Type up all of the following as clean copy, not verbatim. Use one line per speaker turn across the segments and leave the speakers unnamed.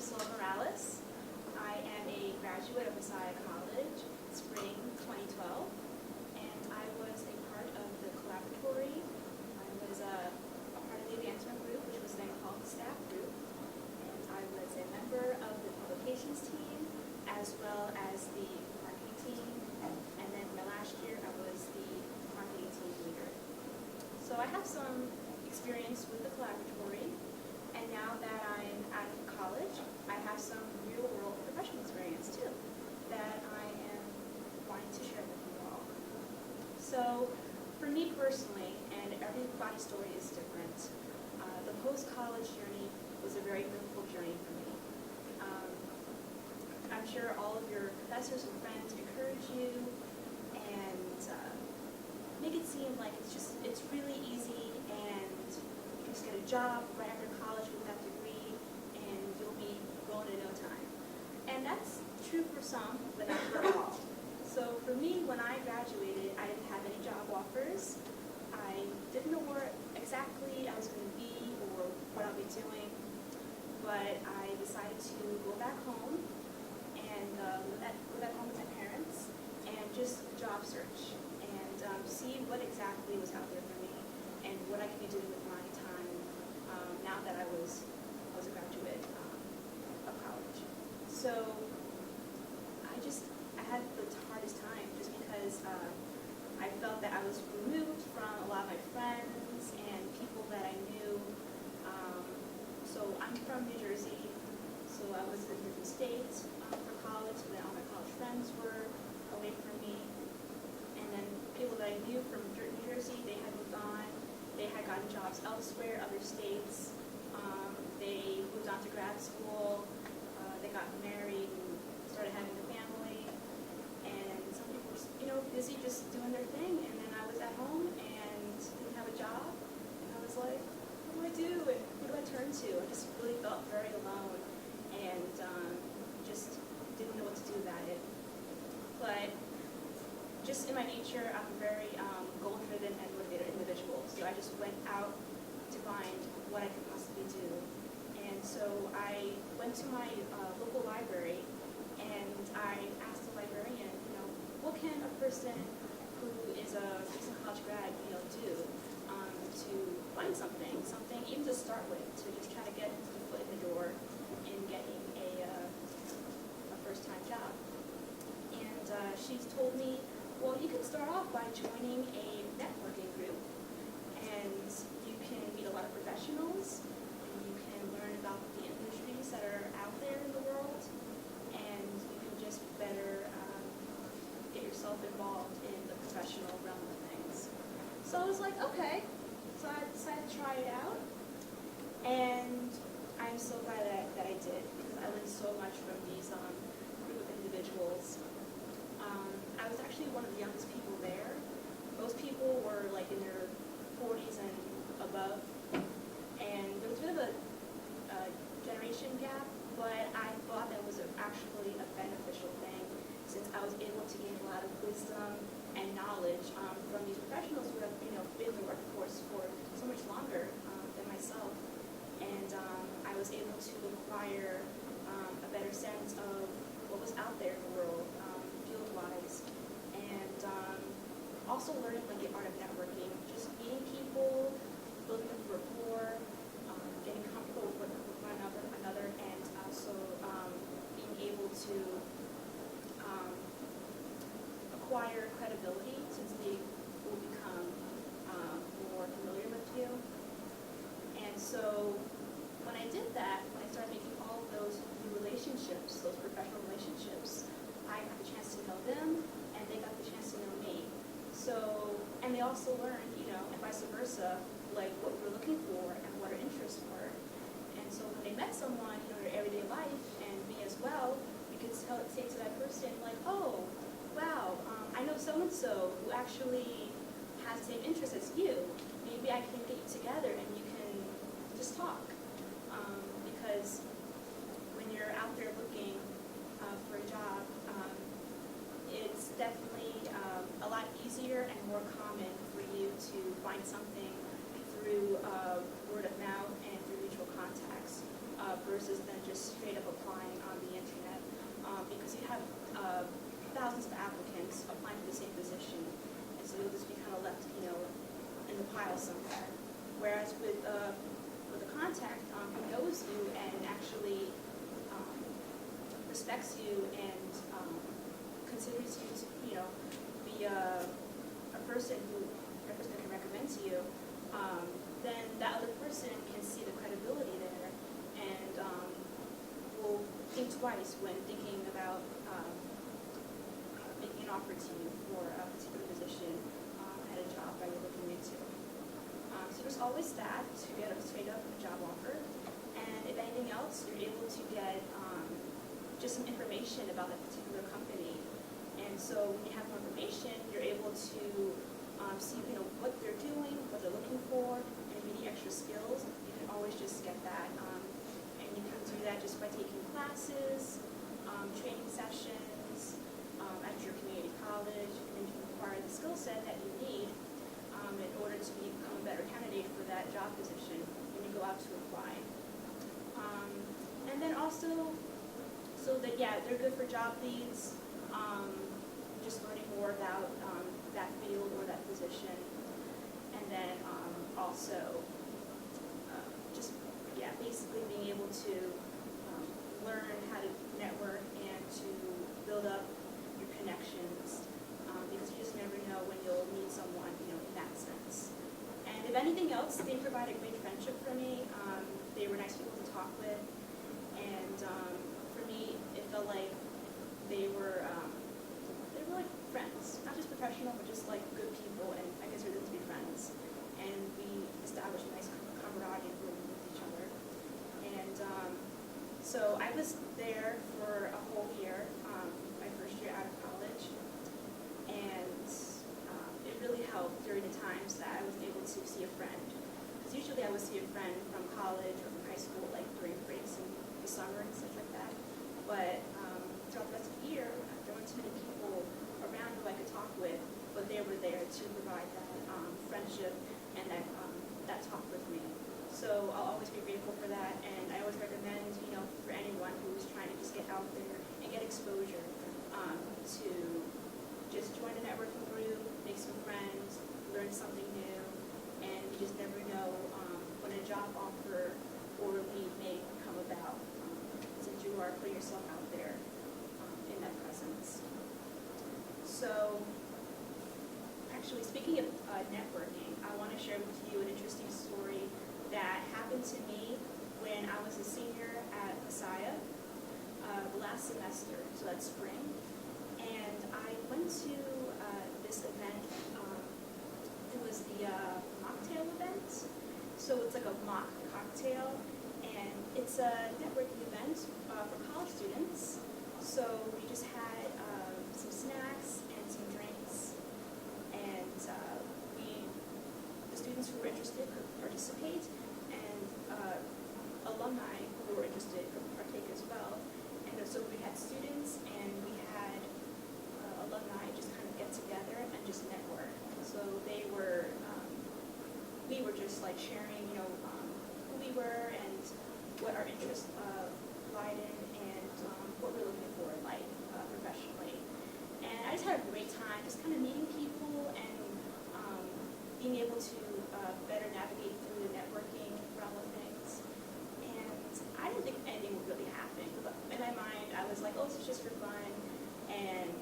Priscilla Morales. I am a graduate of Messiah College, spring 2012, and I was a part of the collaboratory. I was a part of the advancement group, which was then called the staff group, and I was a member of the publications team, as well as the marketing team, and then my last year I was the marketing team leader. So I have some experience with the collaboratory, and now that I'm out of college, I have some real-world professional experience too that I am wanting to share with you all. So for me personally, and everybody's story is different, the post-college journey was a very difficult journey for me. I'm sure all of your professors and friends encourage you and make it seem like it's really easy and you can just get a job right after college with that degree and you'll be going in no time. And that's true for some, but not for all. So for me, when I graduated, I didn't have any job offers. I didn't know where exactly I was going to be or what I'll be doing, but I decided to go back home and live at home with my parents and just job search and see what exactly was out there for me and what I could be doing with my time now that I was a graduate of college. So I had the hardest time just because I felt that I was removed from a lot of my friends and people that I knew. So I'm from New Jersey, so I was in a different state for college when all my college friends were away from me. And then people that I knew from New Jersey, they had moved on. They had gotten jobs elsewhere, other states. They moved on to grad school. They got married and started having a family. And some people were, busy just doing their thing. And then I was at home and didn't have a job. And I was like, what do I do? And who do I turn to? I just really felt very alone and just didn't know what to do about it. But just in my nature, I'm a very goal-driven and motivated individual. So I just went out to find what I could possibly do. And so I went to my local library and I asked the librarian, what can a person who is a recent college grad, do to find something, even to start with, to just try to get the foot in the door in getting a first-time job. And she's told me, well, you can start off by joining a networking group, and you can meet a lot of professionals, and you can learn about the industries that are out there in the world, and you can just better get yourself involved in the professional realm of things. So I was like, okay. So I decided to try it out, and I'm so glad that I did, because I learned so much from these group of individuals. I was actually one of the youngest people there. Most people were like in their 40s and above, and there was a bit of a generation gap, but I thought that was actually a beneficial thing, since I was able to gain a lot of wisdom and knowledge from these professionals who have been in the workforce for so much longer than myself, and I was able to acquire a better sense of what was out there in the world, field-wise, and also learning the art of networking, just meeting people, building up rapport, getting comfortable with one another, and also being able to acquire credibility, since they will become more familiar with you. And so when I did that, when I started making all of those new relationships, those professional relationships, I got the chance to know them, and they got the chance to know me. So, and they also learned, and vice versa, what we were looking for and what our interests were. And so when they met someone, in their everyday life, and me as well, you could say to that person, oh, wow, I know so-and-so who actually has the same interests as you. Maybe I can get you together and you can just talk. Because when you're out there looking for a job, it's definitely a lot easier and more common for you to find something through word of mouth and through mutual contacts versus than just straight up applying on the internet, because you have thousands of applicants applying for the same position, and so you'll just be kind of left, in the pile somewhere. Whereas with a contact who knows you and actually respects you and considers you to, be a person that can recommend to you, then that other person can see the credibility there and will think twice when thinking about making an offer to you for a particular position at a job that you're looking into. So there's always that to get a straight up job offer, and if anything else, you're able to get just some information about that particular company. And so when you have more information, you're able to see what they're doing, what they're looking for, and any extra skills. You can always just get that, and you can do that just by taking classes, training sessions at your community college, and you can acquire the skill set that you need in order to become a better candidate for that job position when you go out to apply. And then also, so that, they're good for job leads, just learning more about that field or that position. And then also, basically being able to learn how to network and to build up your connections, because you just never know when you'll meet someone, in that sense. And if anything else, they provided great friendship for me. They were nice people to talk with, and for me, it felt like they were like friends, not just professional, but just like good people, and I consider them to be friends. And we established a nice camaraderie with each other. And so I was there for a whole year, my first year out of college, and it really helped during the times that I was able to see a friend. Because usually I would see a friend from college or from high school, like during breaks in the summer and stuff like that. But throughout the rest of the year, there weren't too many people around who I could talk with, but they were there to provide that friendship and that talk with me. So I'll always be grateful for that, and I always recommend, for anyone who's trying to just get out there and get exposure, to just join a networking group, make some friends, learn something new, and you just never know when a job offer or lead may come about, since you are putting yourself out there in that presence. So, actually, speaking of networking, I want to share with you an interesting story that happened to me when I was a senior at Messiah the last semester, so that's spring. And I went to this event. It was the mocktail event. So it's like a mock cocktail, and it's a networking event for college students. So we just had some snacks and some drinks, and the students who were interested could participate, and alumni who were interested could partake as well. And so we had students and we had alumni just kind of get together and just network. So we were just like sharing, who we were and what our interests lied in, and what we're looking for in life professionally. And I just had a great time just kind of meeting people and being able to better navigate through the networking realm of things. And I didn't think anything would really happen. But in my mind, I was like, oh, this is just for fun. And,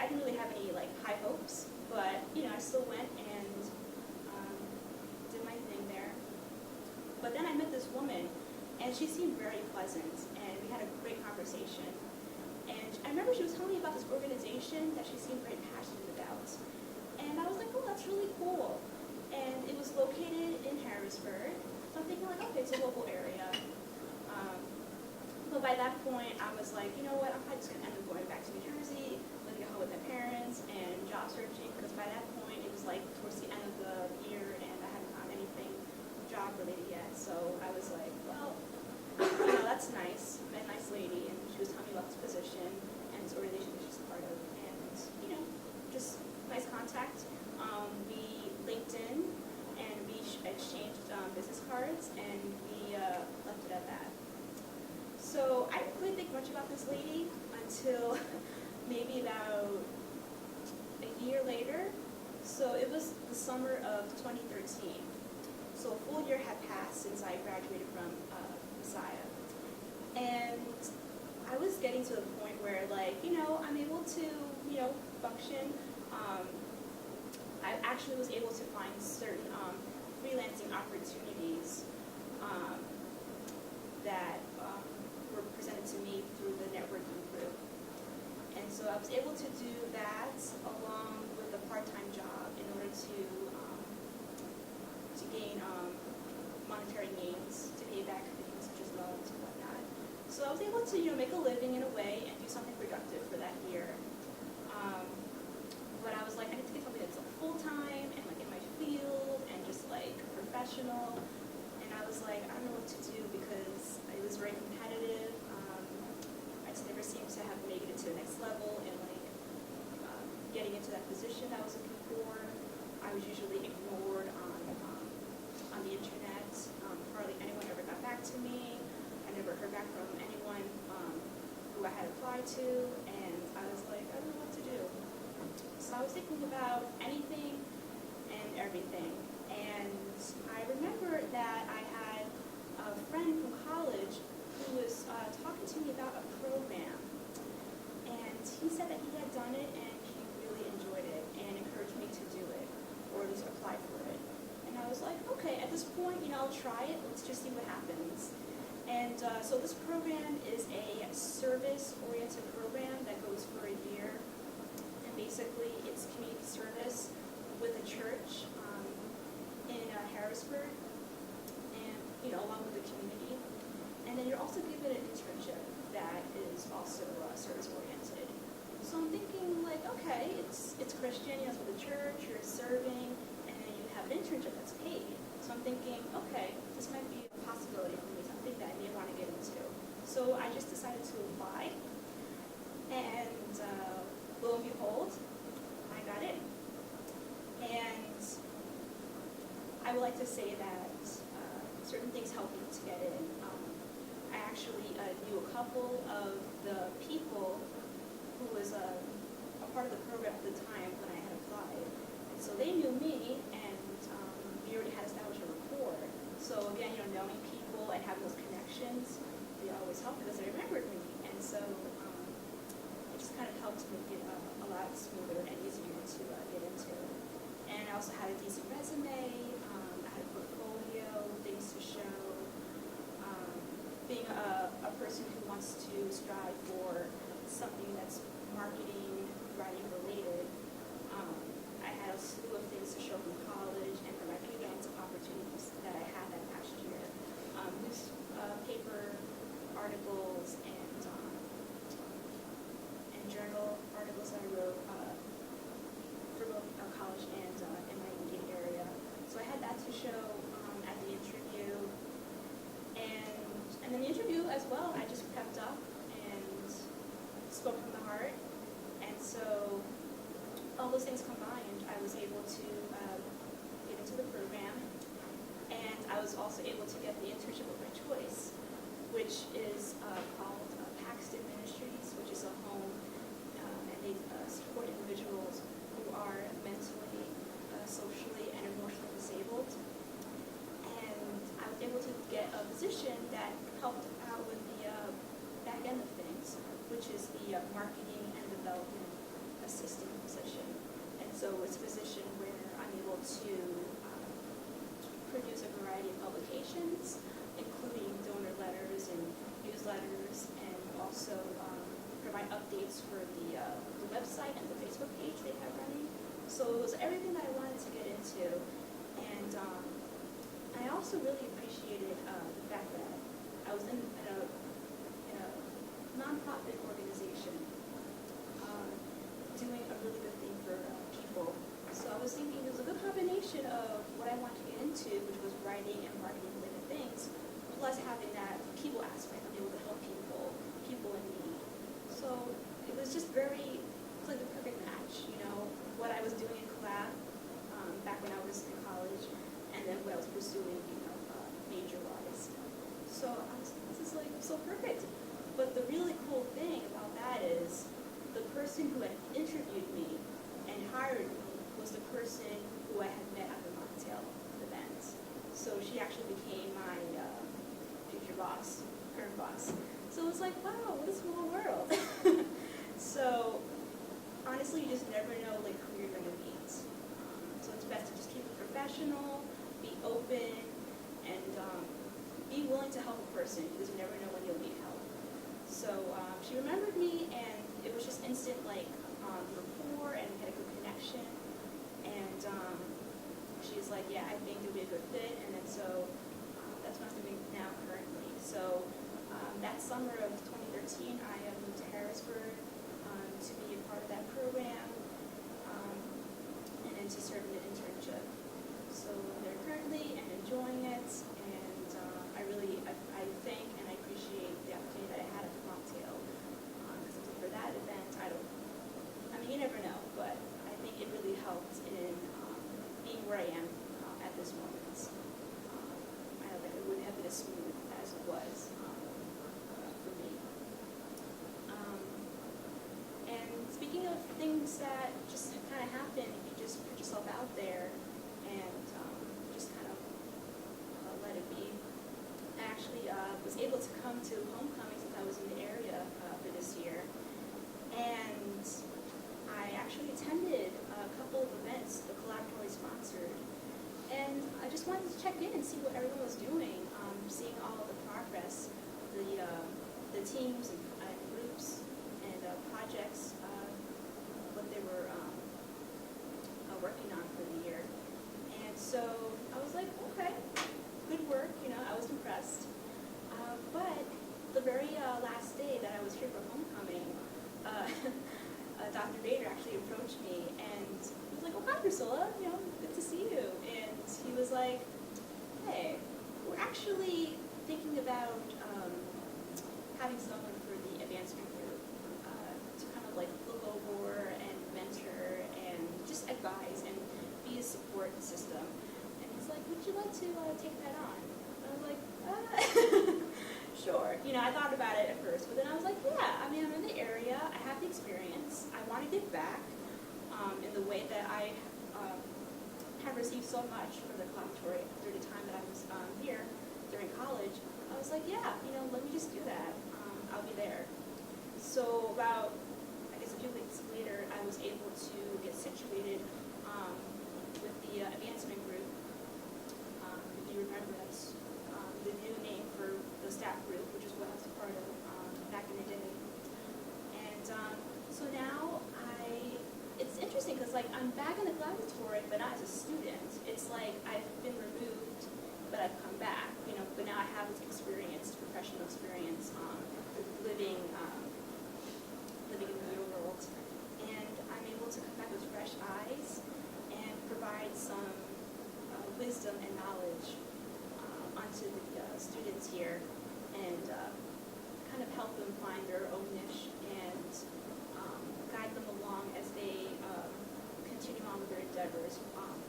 I didn't really have any like high hopes. But, I still went and did my thing there. But then I met this woman, and she seemed very pleasant, and we had a great conversation. And I remember she was telling me about this organization that she seemed very passionate about. And I was like, oh, that's really cool. And it was located in Harrisburg. So I'm thinking like, okay, it's a local area. But by that point, I was like, you know what, I'm probably just going to end up going back to New Jersey, living at home with my parents, and job searching. Because by that point, it was like towards the end of the year, and I hadn't found anything job-related yet. So I was like, well, that's nice. I met a nice lady, and she was telling me about this position and this organization that she's a part of. And, just nice contact. We linked in, and we exchanged business cards, and much about this lady until maybe about a year later. So it was the summer of 2013. So a full year had passed since I graduated from Messiah. And I was getting to the point where, like, I'm able to, function. I actually was able to find certain freelancing opportunities that were presented to me through the networking group. And so I was able to do that along with a part-time job in order to gain monetary gains to pay back things such as loans and whatnot. So I was able to, make a living in a way and do something productive for that year. But I was like, I need to get something that's like full-time and like in my field and just like professional. And I was like, I don't know what to do because it was very competitive. I just never seemed to have made it to the next level and like getting into that position I was looking for. I was usually ignored on the internet. Hardly anyone ever got back to me. I never heard back from anyone who I had applied to, and I was like, I don't know what to do. So I was thinking about anything and everything. And I remember that I had a friend from college who was talking to me about a program. And he said that he had done it and he really enjoyed it and encouraged me to do it, or at least apply for it. And I was like, okay, at this point, I'll try it. Let's just see what happens. And so this program is a service-oriented program that goes for a year. And basically, it's community service with a church in Harrisburg, and along with the community. And then you're also given an internship that is also service-oriented. So I'm thinking, like, okay, it's Christian, it's with the church, you're serving, and then you have an internship that's paid. So I'm thinking, okay, this might be a possibility for me, something that I may want to get into. So I just decided to apply, and lo and behold, I got in. And I would like to say that certain things helped me to get in. I actually knew a couple of the people who was a part of the program at the time when I had applied. And so they knew me, and we already had established a rapport. So again, knowing people and having those connections, they always helped because they remembered me. And so it just kind of helped make it a lot smoother and easier to get into. And I also had a decent resume, I had a portfolio, things to show. Being a person who wants to strive for something that's marketing, writing related, I had a slew of things to show from college and from my freelance opportunities that I had that past year. Newspaper articles and journal articles that I wrote for both college and in my immediate area. So I had that to show at the interview. And then the interview as well, I just prepped up and spoke from the heart. And so all those things combined, I was able to get into the program. And I was also able to get the internship of my choice, which is called Paxton Ministries, which is a home, and they support individuals who are mentally, socially, and emotionally disabled. And I was able to get a position that helped out with the back end of things, which is the marketing and development assistant position. And so it's a position where I'm able to produce a variety of publications, including donor letters and newsletters, and also provide updates for the website and the Facebook page they have running. So it was everything that I wanted to get into. And I also really appreciated the fact that I was in a nonprofit organization doing a really good thing for people. So I was thinking it was a good combination of what I wanted to get into, which was writing and marketing related things, plus having that people aspect of being able to help people in need. So it was just very, like the perfect match, what I was doing in collab back when I was in college, and then what I was pursuing, major-wise. So I was just like, so perfect. But the really cool thing about that is the person who had interviewed me and hired me was the person who I had met at the mocktail event. So she actually became my future boss, current boss. So it was like, wow, what a small world. So honestly, you just never know like who you're going to meet. So it's best to just keep it professional, be open, and be willing to help a person because you never know when you'll need help. So she remembered me, and it was just instant like rapport, and we had a good connection. And she's like, yeah, I think you'll be a good fit. And then so that's what I'm doing now currently. So that summer of 2013, I moved to Harrisburg to be a part of that program and then to serve in an internship. So I'm there currently and enjoying it, and I thank and I appreciate the opportunity that I had at the mocktail. Because for that event, you never know, but I think it really helped in being where I am at this moment. I know that it wouldn't have been as smooth as it was for me. And speaking of things that just kind of happen, if you just put yourself out there and just kind of let it be. I actually was able to come to homecoming since I was in the area for this year. And I actually attended a couple of events the collaboratory sponsored. And I just wanted to check in and see what everyone was doing, seeing all of the progress, the teams and groups and projects, what they were working on for the year. And so I was like, okay, good work, I was impressed. But the very last day that I was here for homecoming, Dr. Bader actually approached me and he was like, oh, hi Priscilla, good to see you. And he was like, hey, we're actually thinking about having someone for the advancement group to kind of like look over and mentor and just advise and be a support system. And he's like, would you like to take that on? And I was like, sure. I thought about it at first, but then I was like, yeah, I'm in the area, I have the experience, I want to give back in the way that I have received so much from the collaboratory through the time that I was here during college. I was like, yeah, let me just do that. I'll be there. So about, I guess a few weeks later, I was able to get situated with the advancement group. If you remember, that's the new name for the staff group, which is what I was a part of back in the day. And so now it's interesting because like I'm back in the laboratory, but not as a student. It's like I've been removed, but I've come back, but now I have this experience, professional experience, living in the real world. And I'm able to come back with fresh eyes and provide some wisdom and knowledge onto the students here and kind of help them find their own niche and guide them along as they continue on with their endeavors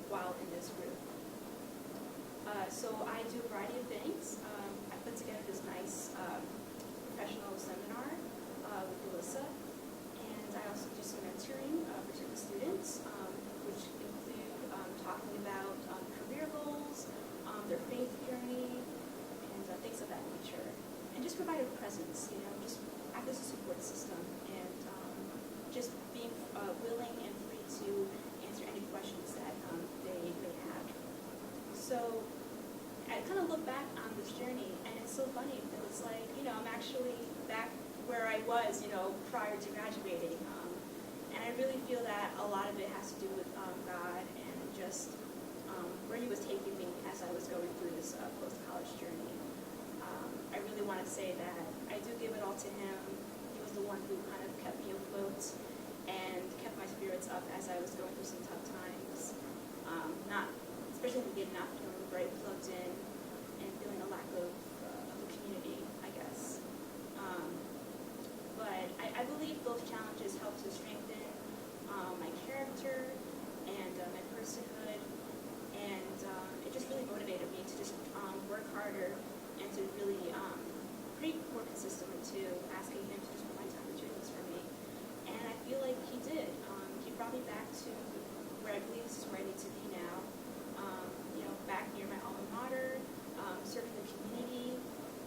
while in this group. So I do a variety of things. I put together this nice professional seminar with Melissa, and I also do some mentoring for certain students, which include talking about career goals, their faith journey, and things of that nature. And just provide a presence, just act as a support system, and just being willing and free to answer any questions that they may have. So I kind of look back on this journey, and it's so funny because it's like, I'm actually back where I was, prior to graduating. And I really feel that a lot of it has to do with God and just where He was taking me as I was going through this post-college journey. I really want to say that I do give it all to Him. He was the one who kind of kept me afloat and kept my spirits up as I was going through some tough times. Especially in the beginning, not feeling very plugged in and feeling a lack of a community, I guess. But I believe those challenges help to strengthen my character and my personhood, and it just really motivated me to just work harder and to really be more consistent too as to where I believe this is where I need to be now. Back near my alma mater, serving the community,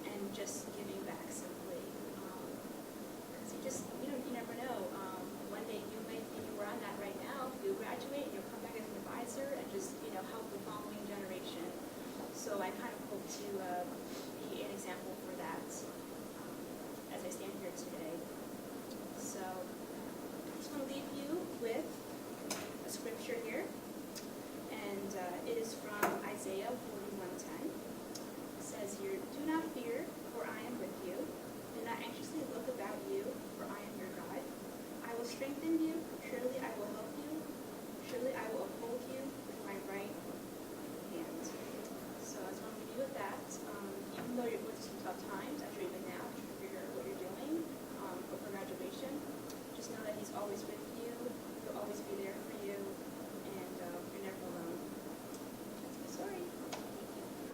and just giving back simply. Because you never know. One day you may think where I'm at right now, you'll graduate, you'll come back as an advisor, and just help the following generation. So I kind of hope to be an example for that as I stand here today. So I just want to leave you with